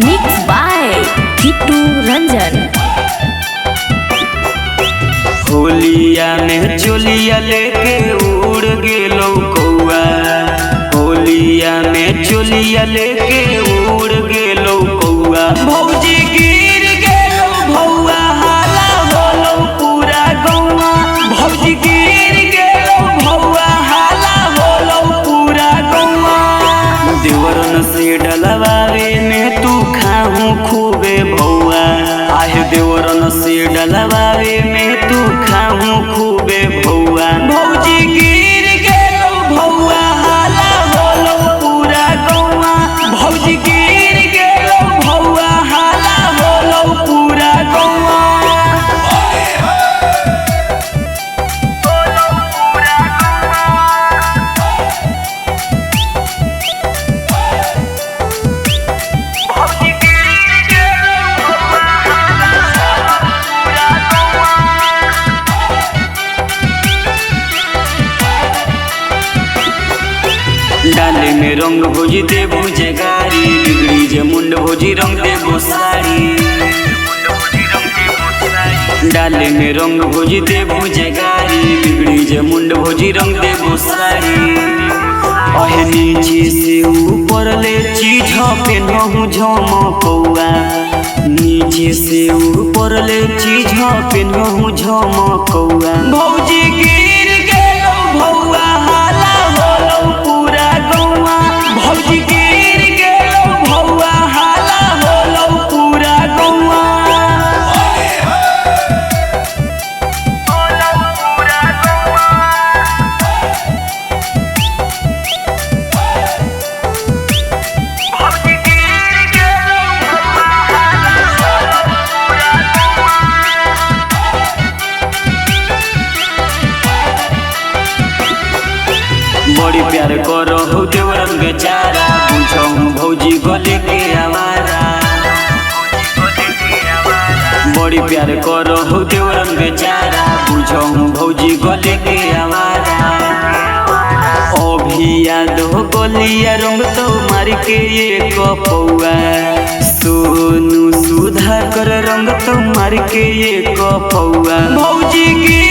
Mix by Kittu Ranjan. होलिया में चोलिया लेके उड़ गेलो कौआ, होलिया में चोलिया लेके उड़ गेलो कौआ। भौजी गिर गेलो भौआ, हाला होलो पूरा गौआ। भौजी गिर गेलो भौआ, हाला होलो पूरा गौआ। देवरन से डलवावे में तू खाहू खूबे भौआ, आहे देवरन से डलवावे में तू खाहू खूबे भौआ। भौजी गिर गेलो भौआ, हाला होलो पूरा गौआ। भौजी गिर गेलो भौआ, हाला होलो पूरा गौआ। डाले में रंग भोजी देबू जे गारी, बिगड़ी जे मुंड भोजी रंग देबू साड़ी। डाले में रंग भोजी देबू जे गारी, बिगड़ी जे मुंड भोजी रंग देबू साड़ी। अहे नीचे से ऊपर ले चीज पेनहू झमकौआ, नीचे से ऊपर ले चीज पेनहू झमकौआ। भौजी गिर गेलो भौआ, हाला होलो पूरा गौआ। भौजी गिर गेलो भौआ, हाला होलो पूरा गौआ। बड़ी प्यार करो हो देवरन बेचारा, पूछो भौजी गले के आवारा। बड़ी प्यार करो हो देवरन बेचारा, पूछो भौजी गले के आवारा। अभी याद हो गलिया रंग तो मार के ये कपौआ, सोनू सुधाकर रंग तो मार के ये कपौआ। भौजी की